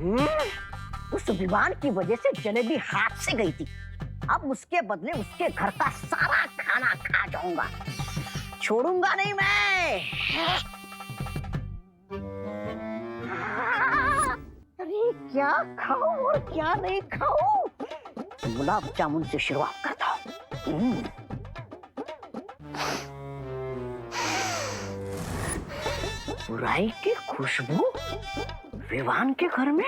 उस विमान की वजह से जलेबी हाथ से गई थी। अब उसके बदले उसके घर का सारा खाना खा जाऊंगा, छोड़ूंगा नहीं मैं। अरे क्या खाऊं और क्या नहीं खाऊं? गुलाब जामुन से शुरुआत करता हूँ। बुराई की खुशबू विवान के घर में।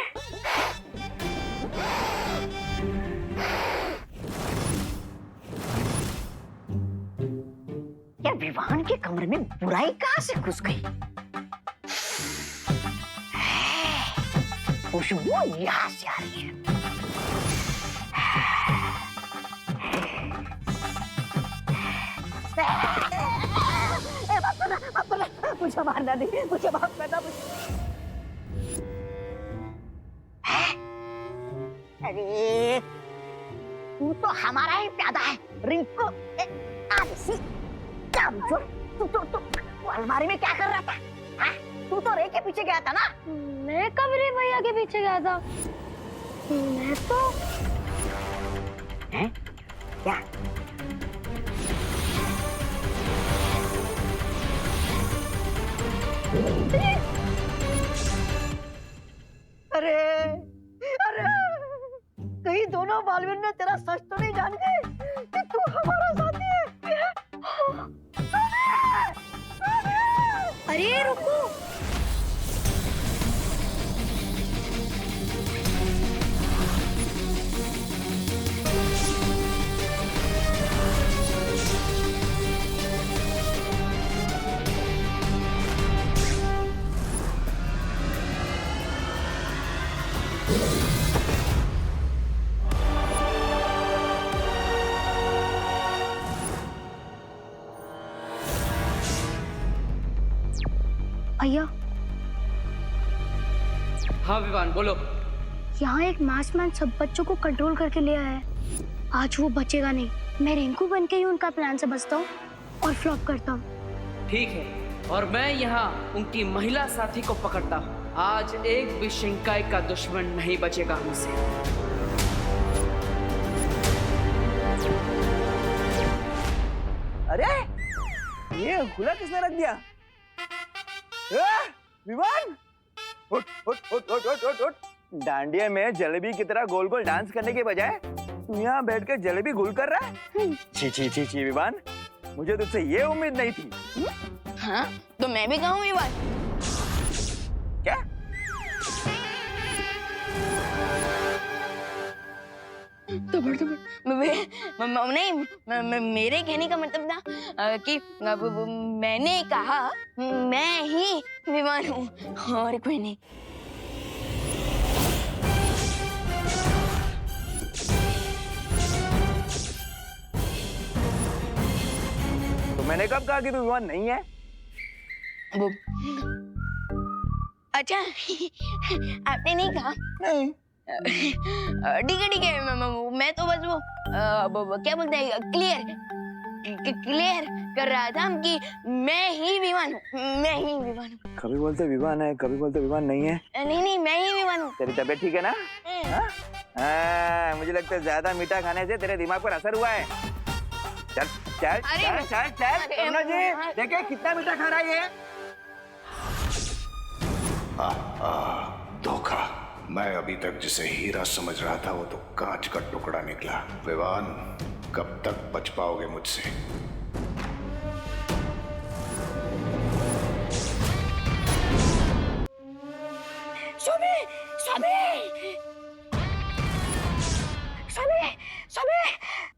या विवान के कमरे में बुराई कहां से घुस गई? खुशबू यहां से आ रही है। मुझे मारना नहीं, मुझे माफ करना। अरे तू तो हमारा ही प्यादा है रिंकू। तू अलमारी में क्या कर रहा था? हा? तू तो रे के पीछे गया था ना? मैं कब रे भैया के पीछे गया था? मैं तो हैं? क्या? अरे अरे कहीं दोनों बालवीर ने तेरा सच तो नहीं जान गए कि तू हमारा साथी है? अरे रुको, भैया हाँ विवान बोलो। यहाँ एक मास्कमैन सब बच्चों को कंट्रोल करके ले आया है। आज वो बचेगा नहीं। मैं रिंकू बन के ही उनका प्लान से बचता हूँ और फ्लॉप करता हूँ। ठीक है, और मैं यहाँ उनकी महिला साथी को पकड़ता हूँ। आज एक भी शिंकाई का दुश्मन नहीं बचेगा हमसे। अरे ये खुला किसने रख दिया? विवान उठ उठ उठ उठ उठ उठ उठ। डांडिया में जलेबी की तरह गोल गोल डांस करने के बजाय तू यहाँ बैठ कर जलेबी गोल कर रहा है? छी छी छी छी विवान, मुझे तुझसे ये उम्मीद नहीं थी। हाँ तो मैं भी कहूँ विवान। क्या? तो नहीं, मेरे कहने का मतलब था कि मैंने कहा मैं ही विवान हूँ और कोई नहीं। तो मैंने कब कहा कि तू विवान नहीं है? वो अच्छा आपने नहीं कहा? नहीं। ठीक है मैं तो बस वो क्या बोलते हैं क्लियर कर रहा था कि मैं ही विवान हूँ, मैं ही विवान हूँ। कभी बोलते विवान है, कभी बोलते विवान नहीं है। नहीं मैं ही विवान हूँ। तेरी तबीयत ठीक है ना? हाँ, मुझे लगता है ज्यादा मीठा खाने से तेरे दिमाग पर असर हुआ है। चल चल चल चल चल करुणा जी, देखिए कितना मीठा खा रहा है ये। धोखा। मैं अभी तक जिसे हीरा समझ रहा था वो तो कांच का टुकड़ा निकला। विवान, कब तक बच पाओगे मुझसे? Swami Swami Swami Swami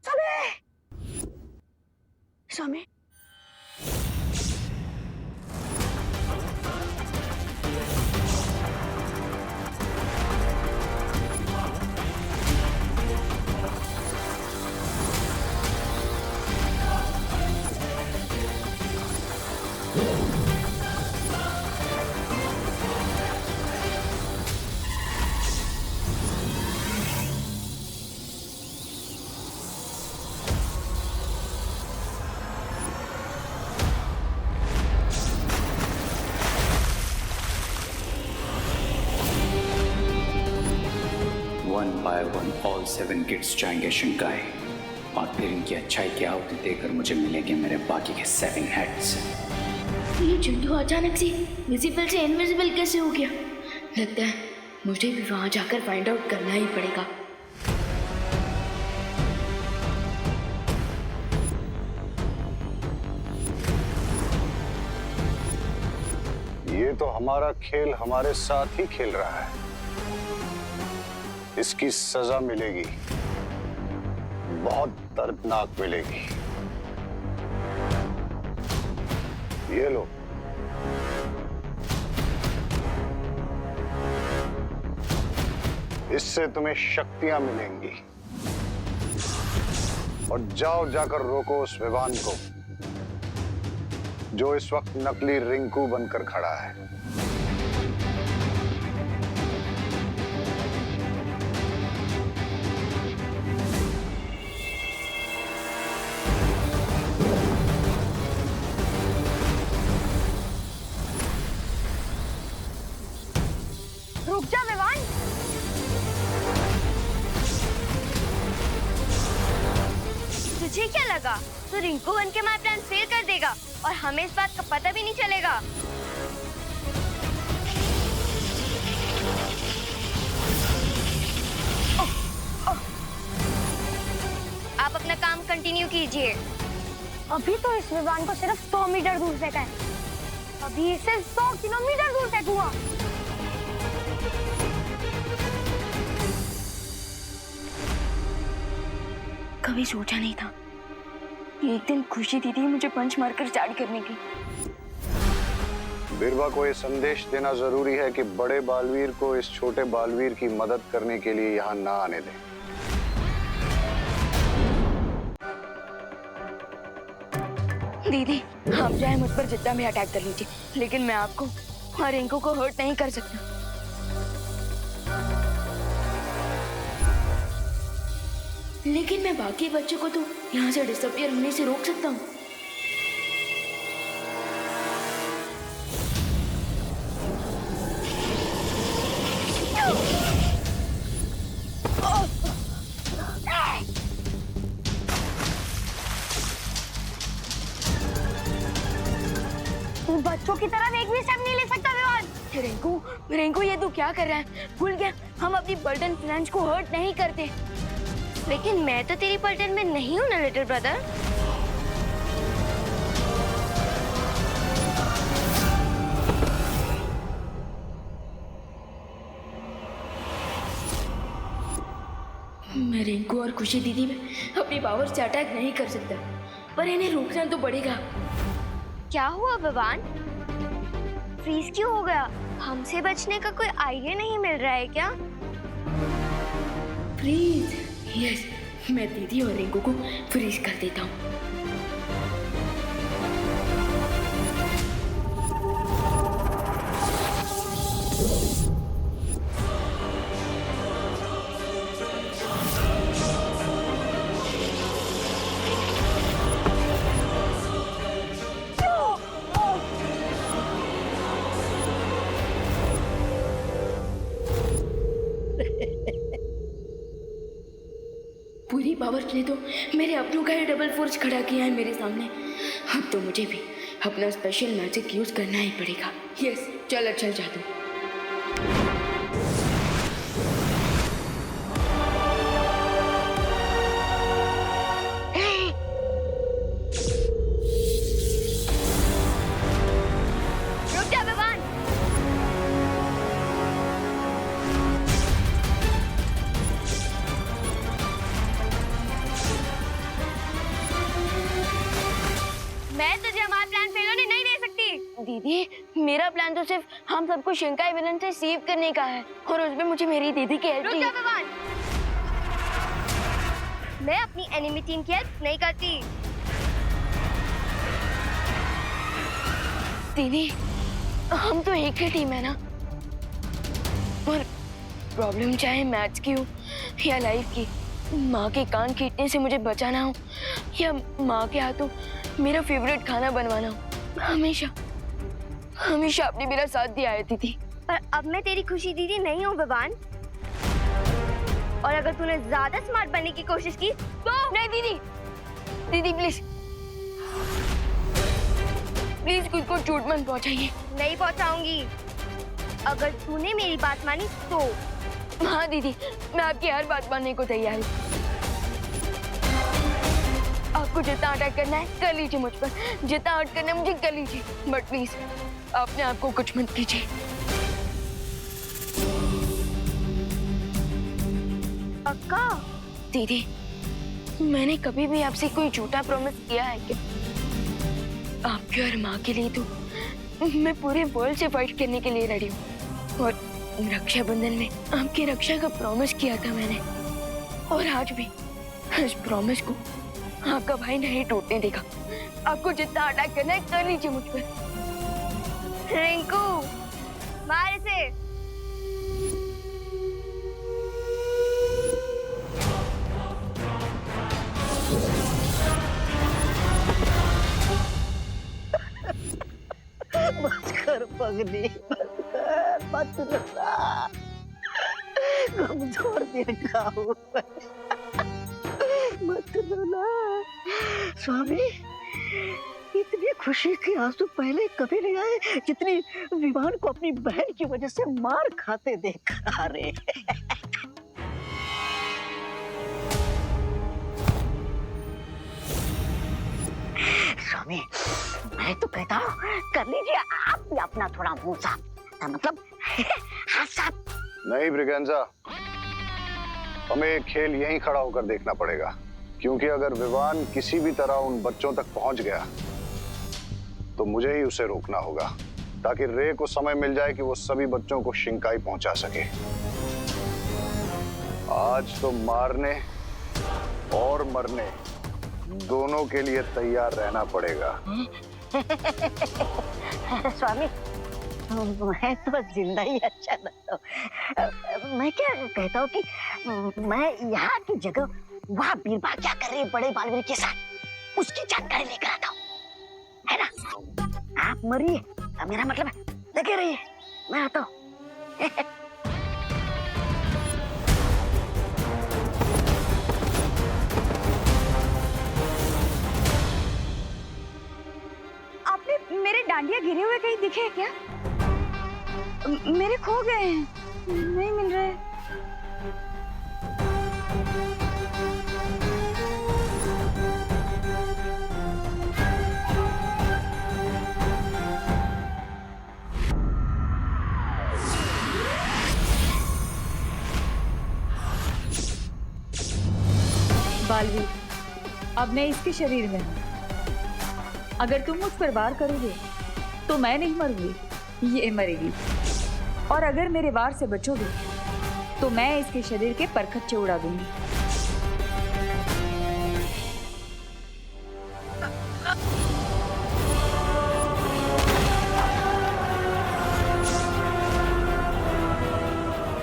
Swami Swami. 1 by 1 all 7 kids जाएंगे शिंकाई, और फिर इनकी अच्छाई की आहुति देकर मुझे मिलेंगे मेरे बाकी के 7 हेड्स। ये चिंटू अचानक से विजिबल से इनविजिबल कैसे हो गया? लगता है मुझे भी वहां जाकर फाइंड आउट करना ही पड़ेगा। ये तो हमारा खेल हमारे साथ ही खेल रहा है। इसकी सजा मिलेगी, बहुत दर्दनाक मिलेगी। ये लो। इससे तुम्हें शक्तियां मिलेंगी। और जाओ जाकर रोको उस विवान को जो इस वक्त नकली रिंकू बनकर खड़ा है। रुक जा विवान। तुझे क्या लगा तो रिंकू बन के हमारा प्लान फेल कर देगा और हमें इस बात का पता भी नहीं चलेगा? आप अपना काम कंटिन्यू कीजिए। अभी तो इस विमान को सिर्फ 100 मीटर दूर फेंका है, अभी इसे 100 किलोमीटर दूर फेंकूंगा। कभी सोचा नहीं था एक दिन खुशी दीदी मुझे पंच मारकर स्टार्ट करने की। बिरबा को यह संदेश देना जरूरी है कि बड़े बालवीर को इस छोटे बालवीर की मदद करने के लिए यहाँ ना आने दें। दीदी आप चाहे मुझ पर जितना भी अटैक कर लीजिए, लेकिन मैं आपको और रिंकू को हर्ट नहीं कर सकता। लेकिन मैं बाकी बच्चों को तो यहाँ से डिसअपियर होने से रोक सकता हूँ। तू बच्चों की तरफ एक भी स्टेप नहीं ले सकता विवान। रिंकू ये तू क्या कर रहा है? भूल गया हम अपनी पलटन फ्रेंड्स को हर्ट नहीं करते। लेकिन मैं तो तेरी पलटन में नहीं हूँ ना लिटिल ब्रदर। मैं रिंकू और खुशी दीदी में अपनी पावर से अटैक नहीं कर सकता, पर इन्हें रोकना तो पड़ेगा। क्या हुआ विवान? फ्रीज क्यों हो गया? हमसे बचने का कोई आइडिया नहीं मिल रहा है क्या? फ्रीज? यस, मैं दीदी और रिंकू को फ्रीज कर देता हूँ। पूरी पावर ने तो मेरे अपनों का ही डबल फोर्स खड़ा किया है मेरे सामने। अब तो मुझे भी अपना स्पेशल मैजिक यूज करना ही पड़ेगा। यस, चल अच्छा जादू। रुक जा विवान। मैं तुझे हमारा प्लान फेल होने नहीं दे सकती। दीदी, मेरा प्लान तो सिर्फ हम सबको शिंकाई विलन से सेव करने का है, और उसमें मुझे मेरी दीदी की हेल्प चाहिए। मैं अपनी एनिमी टीम की हेल्प नहीं करती। दीदी, हम तो एक ही टीम है ना, और प्रॉब्लम चाहे मैथ्स की हो या लाइफ की, माँ के कान खींचने से मुझे बचाना हो या माँ के हाथों मेरा फेवरेट खाना बनवाना हो, हमेशा हमेशा आपने मेरा साथ दिया है दीदी। पर अब मैं तेरी खुशी दीदी नहीं हूँ विवान। और अगर तूने ज्यादा स्मार्ट बनने की कोशिश की तो नहीं दीदी, दीदी प्लीज प्लीज खुद को चोट मत पहुंचाइए। नहीं पहुंचाऊंगी अगर तूने मेरी बात मानी तो। हाँ दीदी, मैं आपकी हर बात मानने को तैयार हूँ। आपको जितना अटैक करना है कर लीजिए मुझ पर, जितना हर्ट करना है मुझे कर लीजिए, बट प्लीज अपने आप को कुछ मत कीजिए। पक्का? दीदी, मैंने कभी भी आपसे कोई झूठा प्रॉमिस किया है क्या? आपके और माँ के लिए तो मैं पूरे वर्ल्ड से फाइट करने के लिए रेडी हूँ, और रक्षाबंधन में आपकी रक्षा का प्रॉमिस किया था मैंने, और आज भी इस प्रॉमिस को आपका भाई नहीं टूटने देगा। आपको जितना अटैक करना है कर लीजिए मुझ पर। रिंकू मार से। बस कर पगली, मत रोना, कमजोर दिल का हूँ मत रोना। स्वामी, इतनी खुशी के आंसू पहले कभी नहीं आए जितनी विमान को अपनी बहन की वजह से मार खाते देखा रे। स्वामी, मैं तो कहता हूँ कर लीजिए आप भी अपना थोड़ा मुंह साफ, मतलब हाथ साफ। नहीं ब्रिगेंजा, हमें ये खेल यहीं खड़ा होकर देखना पड़ेगा, क्योंकि अगर विवान किसी भी तरह उन बच्चों तक पहुंच गया तो मुझे ही उसे रोकना होगा, ताकि रे को समय मिल जाए कि वो सभी बच्चों को शिंकाई पहुंचा सके। आज तो मारने और मरने दोनों के लिए तैयार रहना पड़ेगा। स्वामी, मैं तो जिंदा ही अच्छा लगता हूँ। मैं क्या कहता हूँ कि मैं यहाँ की जगह वहाँ बीरबल क्या कर रही है बड़े बालवीर के साथ, उसकी जानकारी लेकर आता हूँ, है ना? आप मरिए, मेरा मतलब लगे रहिए, मैं आता हूँ। आपने मेरे डांडिया गिरे हुए कहीं दिखे हैं क्या? मेरे खो गए हैं, नहीं मिल रहे। बालवीर, अब मैं इसके शरीर में हूँ। अगर तुम मुझ पर वार करोगे तो मैं नहीं मरूंगी, ये मरेगी, और अगर मेरे वार से बचोगे तो मैं इसके शरीर के परखच्चे उड़ा दूंगी।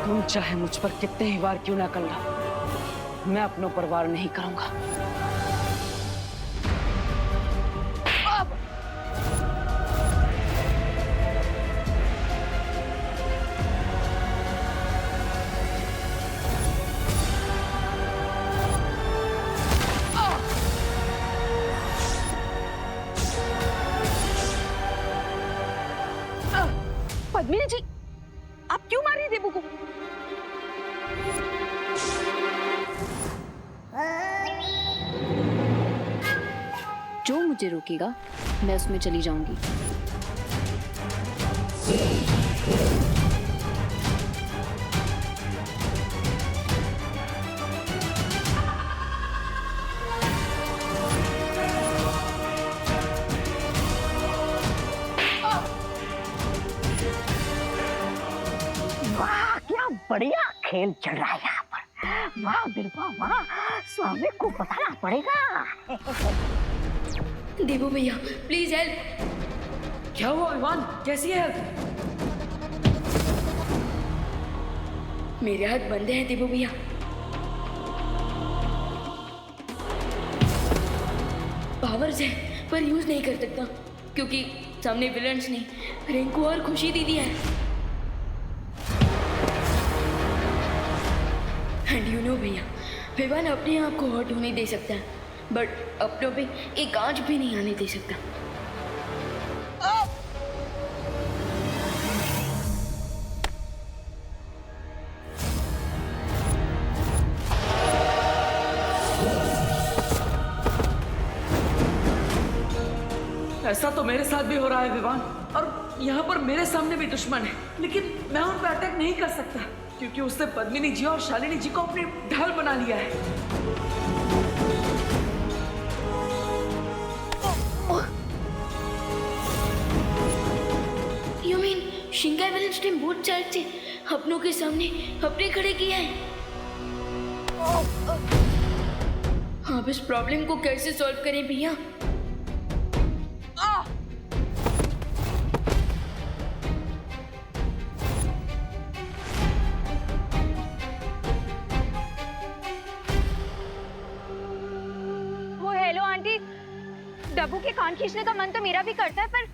तुम चाहे मुझ पर कितने ही वार क्यों ना कर लो, मैं अपनों पर वार नहीं करूंगा। पद्मिनी जी, आप क्यों मार रही देवू को? जो मुझे रोकेगा मैं उसमें चली जाऊंगी। वाह, क्या बढ़िया खेल चल रहा है यहाँ पर। वाह बिरबा वाह, स्वामी को बताना पड़ेगा। देवू भैया प्लीज हेल्प। क्या हुआ विवान, कैसी है? मेरे हाथ बंधे हैं देवू भैया। पावर्स है पर यूज नहीं कर सकता, क्योंकि सामने विलन्स नहीं, रिंकू और खुशी दीदी है। एंड यू नो भैया, विवान अपने आप को हर्ट होने दे सकता है, बट अपनों पे एक आंच भी नहीं आने दे सकता। ऐसा तो मेरे साथ भी हो रहा है विवान, और यहाँ पर मेरे सामने भी दुश्मन है, लेकिन मैं उन पर अटैक नहीं कर सकता क्योंकि उसने पद्मिनी जी और शालिनी जी को अपनी ढाल बना लिया है। You mean शिंगाई विलेज ने बोथ साइड से अपनों के सामने अपने खड़े किया है? आप इस प्रॉब्लम को कैसे सॉल्व करें भैया? डब्बू के कान खींचने का मन तो मेरा भी करता है, पर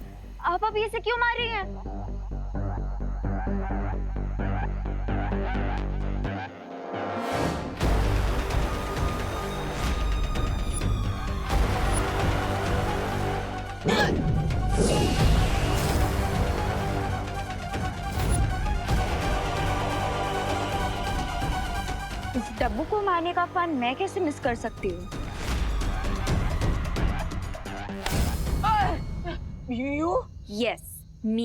आप अभी इसे क्यों मार रही हैं? इस डब्बू को मारने का फन मैं कैसे मिस कर सकती हूँ? You? Yes, me.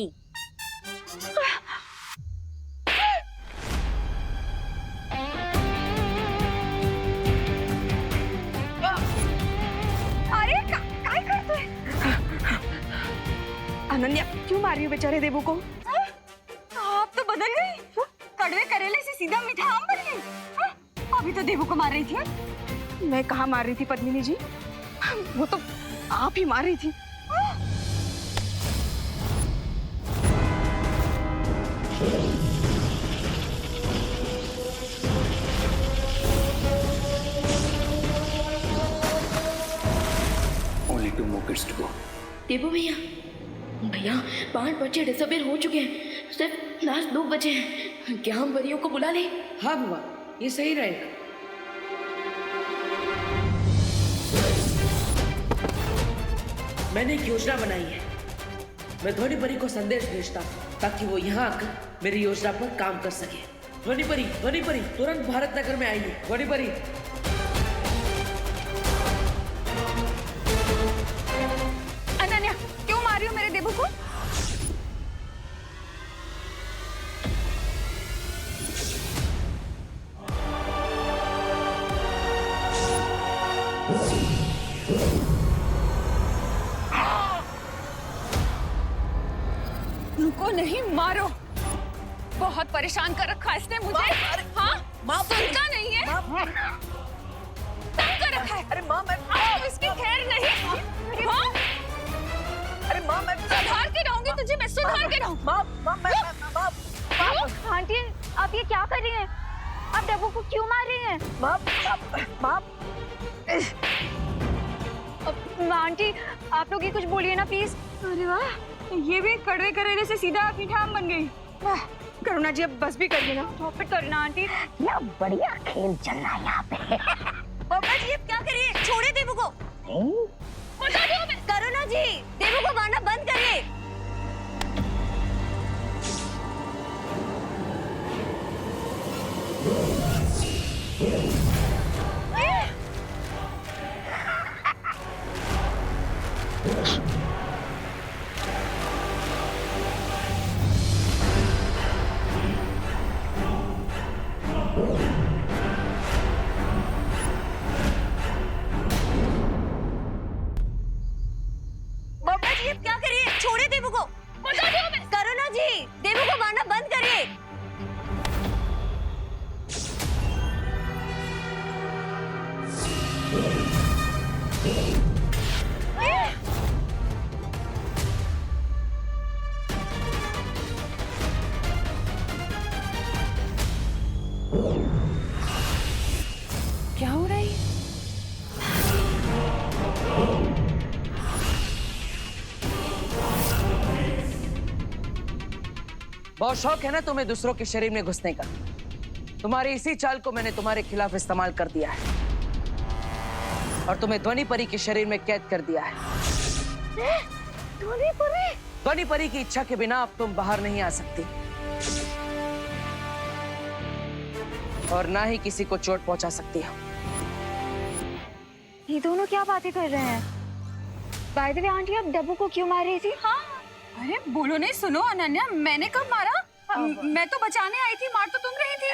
अरे काय करतोय? अनन्या, क्यों मार रही हो बेचारे देवू को? आप तो बदल गई। कड़वे करेले से सीधा मीठा आम बन गई। अभी तो देवू को मार रही थी। मैं कहाँ मार रही थी पद्मिनी जी? वो तो आप ही मार रही थी। Only 2 more kids to go. देवू भैया, भैया 5 बच्चे डिसअपीयर हो चुके हैं, सिर्फ लास्ट 2 बचे हैं। क्या हम परियों को बुला लें? हाँ बुआ, ये सही रहेगा। मैंने एक योजना बनाई है। मैं ध्वनि परी को संदेश भेजता हूँ ताकि वो यहाँ आकर मेरी योजना पर काम कर सके। ध्वनि परी तुरंत भारत नगर में आइए। ध्वनि परी। अनन्या, क्यों मार रही हो मेरे देवू को? उनको नहीं मारो, बहुत परेशान कर रखा है इसने मुझे। हाँ, सुनता नहीं है, तंग कर रखा है। अरे माँ, मैं इसकी खैर नहीं। हाँ? अरे माँ, मैं सुधार के रहूंगी तुझे, मैं सुधार के रहूंगी। आंटी, आप ये क्या कर रही हैं? आप डब्बू को क्यों मार रही हैं? आंटी, आप लोग ये कुछ बोलिए ना प्लीज। अरे वाह, ये भी कड़वे करेले से सीधा मीठा आम बन गई। करुणा जी, अब बस भी करिए ना। Stop it Karuna aunty. क्या बढ़िया खेल चल रहा है यहाँ पे। पापा जी, अब क्या करिए? छोड़े देवू को। बता दो हमें। करुणा जी, देवू को मारना बंद करिए। पापा जी, अब क्या करिए? छोड़े देवू को। बता दो हमें। करुणा जी, देवू को मारना बंद करिए। क्या हो रहा है? बहुत शौक है ना तुम्हें दूसरों के शरीर में घुसने का, तुम्हारी इसी चाल को मैंने तुम्हारे खिलाफ इस्तेमाल कर दिया है और तुम्हें ध्वनि परी के शरीर में कैद कर दिया है। ध्वनि परी की इच्छा के बिना अब तुम बाहर नहीं आ सकती और ना ही किसी को चोट पहुंचा सकती हो। ये दोनों क्या बातें कर रहे हैं? बाय द वे आंटी, आप डब्बू को क्यों मार रही थी? हाँ, अरे बोलो नहीं, सुनो अनन्या, मैंने कब मारा? मैं तो बचाने आई थी, मार तो तुम रही थी।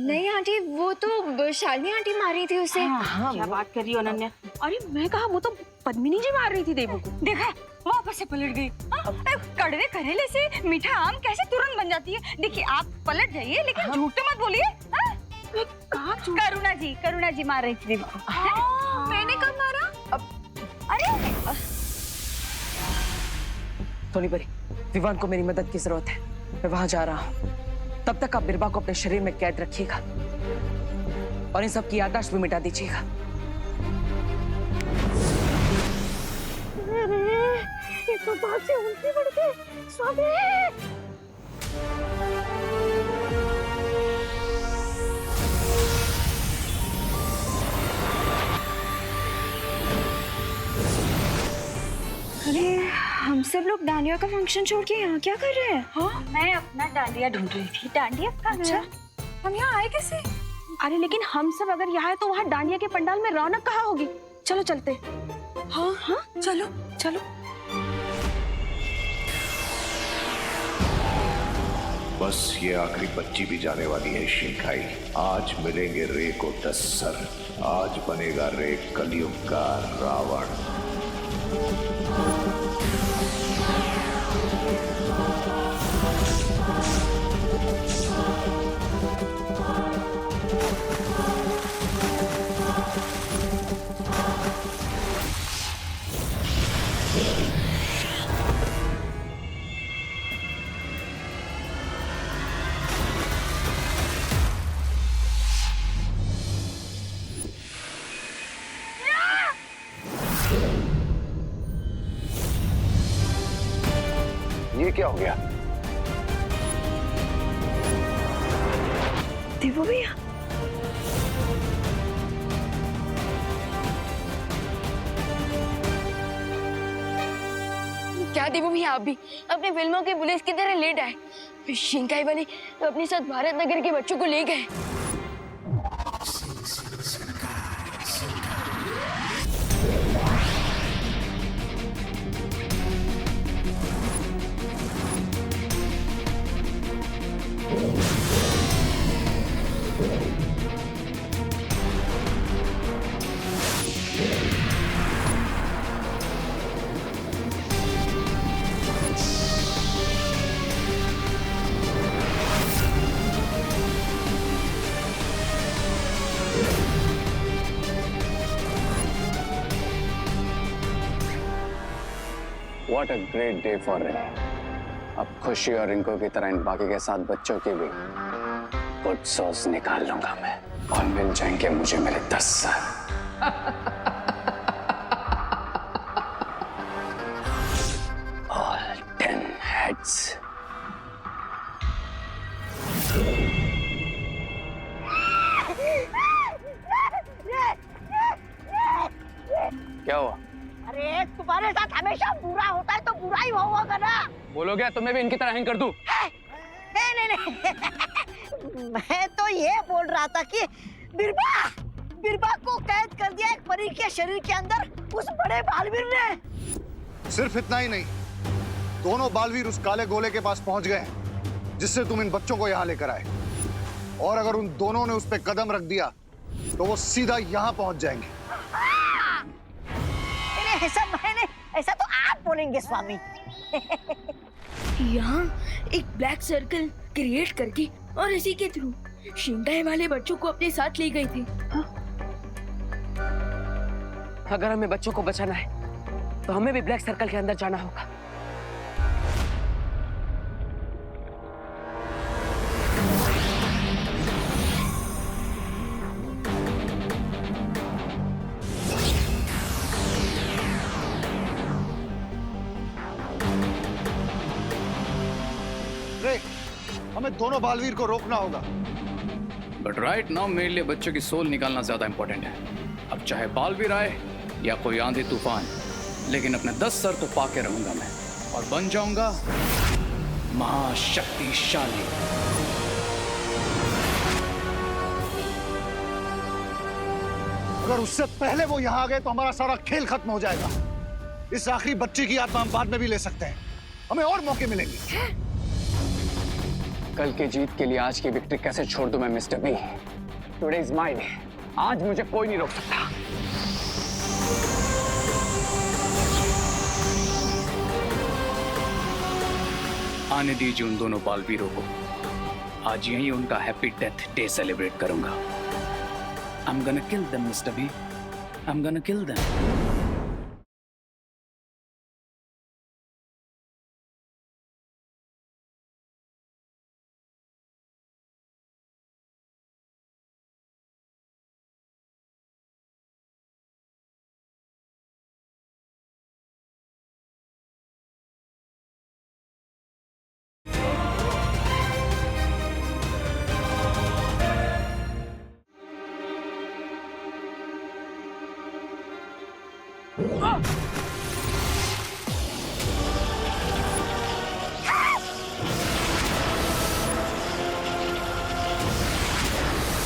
नहीं आंटी, वो तो शालिनी आंटी मार रही थी उसे। क्या बात कर रही हो अनन्या? अरे मैं कहा वो तो पद्मिनी जी मार रही थी देवू को। देखा, वापस से पलट गई। कड़वे करेले से मीठा आम कैसे तुरंत बन जाती है? देखिए, आप पलट जाइए लेकिन झूठ मत बोलिए। करुणा जी मार रही थी देवू को। मैंने कब मारा? अरे ध्वनि परी, विवान को मेरी मदद की जरूरत है। मैं वहां जा रहा हूं। तब तक आप बिरबा को अपने शरीर में कैद रखिएगा और इन सब की याददाश्त भी मिटा दीजिएगा। ये तो बात से उल्टी बढ़ गई। स्वामी, अरे हम सब लोग डांडिया का फंक्शन छोड़ के यहाँ क्या कर रहे हैं? हाँ, मैं अपना डांडिया ढूंढ रही थी। डांडिया कहाँ गया? हम यहाँ आए कैसे? अरे लेकिन हम सब अगर यहाँ है तो वहाँ डांडिया के पंडाल में रौनक कहाँ होगी? चलो चलते। हाँ हाँ, चलो चलो। बस ये आखिरी बच्ची भी जाने वाली है शिंकाई। आज मिलेंगे रे को 10 सर। आज बनेगा रे कलयुग का रावण। ये क्या हो गया? देवू भैया, क्या देवू भैया, आप भी अपने फिल्मों की पुलिस की तरह लेट आए। शिंकाई वाले तो अपने साथ भारत नगर के बच्चों को ले गए। What a great day for Rin. अब खुशी और रिंको की तरह इन बाकी के 7 बच्चों की भी गुड सॉस निकाल लूंगा मैं और मिल जाएंगे मुझे मेरे 10 सर। All 10 heads. क्या हुआ? अरे तुम्हारे साथ हमेशा बुरा होता है तो बुरा ही होगा ना। बोलो क्या तुम्हें भी इनकी तरह हैंग कर दूं? नहीं मैं तो ये बोल रहा था कि बिरबा को कैद कर दिया एक परी के शरीर के अंदर उस बड़े बालवीर ने। सिर्फ इतना ही नहीं, दोनों बालवीर उस काले गोले के पास पहुंच गए हैं जिससे तुम इन बच्चों को यहाँ लेकर आए। और अगर उन दोनों ने उस पे कदम रख दिया तो वो सीधा यहाँ पहुंच जाएंगे। ऐसा तो आप बोलेंगे स्वामी। यहाँ एक ब्लैक सर्कल क्रिएट करके और इसी के थ्रू शिंकाई वाले बच्चों को अपने साथ ले गई थी। अगर हमें बच्चों को बचाना है तो हमें भी ब्लैक सर्कल के अंदर जाना होगा। हमें दोनों बालवीर को रोकना होगा। बट राइट नाउ मेरे लिए बच्चों की सोल निकालना ज्यादा इंपॉर्टेंट है। अब चाहे बालवीर आए या कोई आंधी तूफान, लेकिन अपने 10 सर तो पाके रहूंगा मैं और बन जाऊंगा महाशक्तिशाली। अगर उससे पहले वो यहाँ आ गए तो हमारा सारा खेल खत्म हो जाएगा। इस आखिरी बच्चे की आत्मा हम बाद में भी ले सकते हैं, हमें और मौके मिलेंगे। कल के जीत के लिए आज की विक्ट्री कैसे छोड़ दूं मैं mister B? Today is my day. आज मुझे कोई नहीं रोक सकता। आने दीजिए उन दोनों बालवीरों को। आज यहीं उनका हैप्पी डेथ डे सेलिब्रेट करूंगा। I'm gonna kill them, Mr. B. I'm gonna kill them.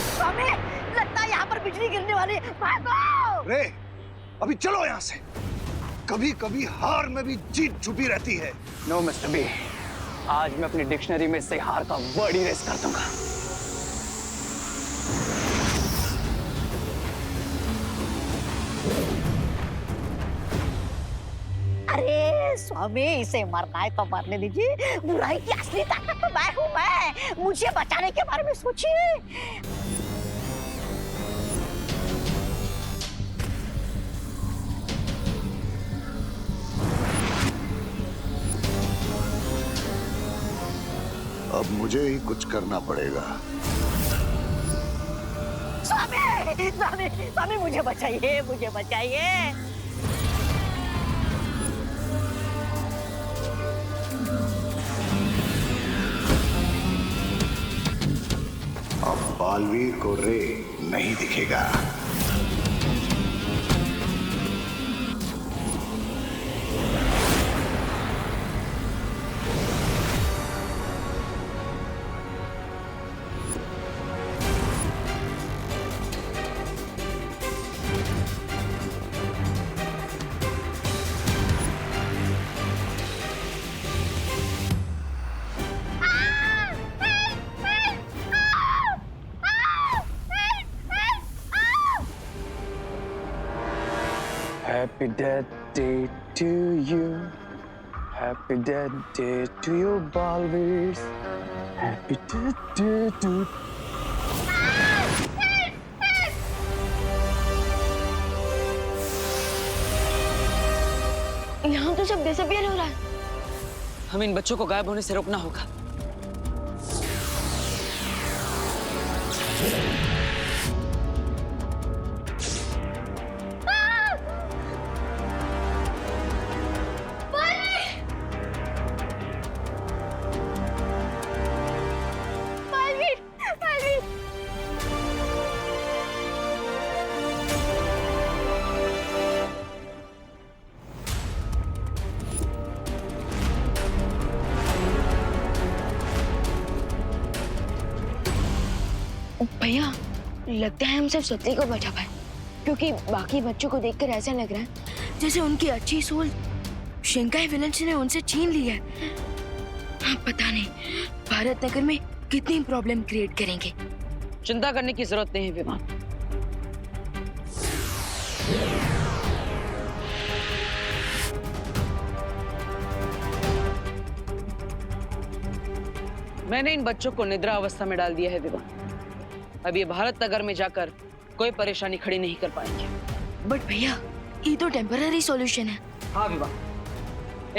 स्वामी, लगता है यहाँ पर बिजली गिरने वाली। भागो! रे, अभी चलो यहाँ से। कभी कभी हार में भी जीत छुपी रहती है। No, Mr. B. आज मैं अपनी डिक्शनरी में से हार का वर्ड इरेज कर दूंगा। अरे स्वामी, इसे मरना है तो मरने दीजिए। बुराई की असली ताकत तो मैं हूँ। मैं, मुझे बचाने के बारे में सोचिए। अब मुझे ही कुछ करना पड़ेगा। स्वामी, स्वामी, स्वामी, मुझे बचाइए, मुझे बचाइए। अब बालवीर को रे नहीं दिखेगा। Happy death day to you. Happy death day to you, Balveers. Happy death day to यहाँ तो सब डिसअपियर हो रहा है। हमें इन बच्चों को गायब होने से रोकना होगा। भैया, लगता है हम सिर्फ सत्ती को बचा पाए, क्योंकि बाकी बच्चों को देखकर ऐसा लग रहा है जैसे उनकी अच्छी सोल शिंकाई विलन्स ने उनसे छीन ली है। हाँ, पता नहीं भारत नगर में कितनी प्रॉब्लम क्रिएट करेंगे। चिंता करने की जरूरत नहीं है विमान। मैंने इन बच्चों को निद्रा अवस्था में डाल दिया है विमान। अब ये भारत नगर में जाकर कोई परेशानी खड़ी नहीं कर पाएंगे। बट भैया, ये तो टेम्पररी सॉल्यूशन है। हाँ विवाह,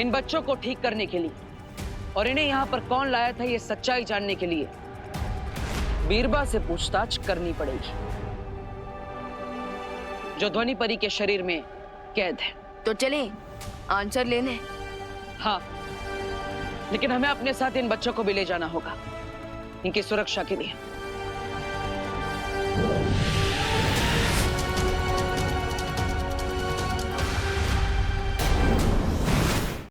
इन बच्चों को ठीक करने के लिए और इन्हें यहाँ पर कौन लाया था ये सच्चाई जानने के लिए बीरबा से पूछताछ करनी पड़ेगी, जो ध्वनि परी के शरीर में कैद है। तो चले आंसर लेने। हाँ, लेकिन हमें अपने साथ इन बच्चों को भी ले जाना होगा, इनकी सुरक्षा के लिए। है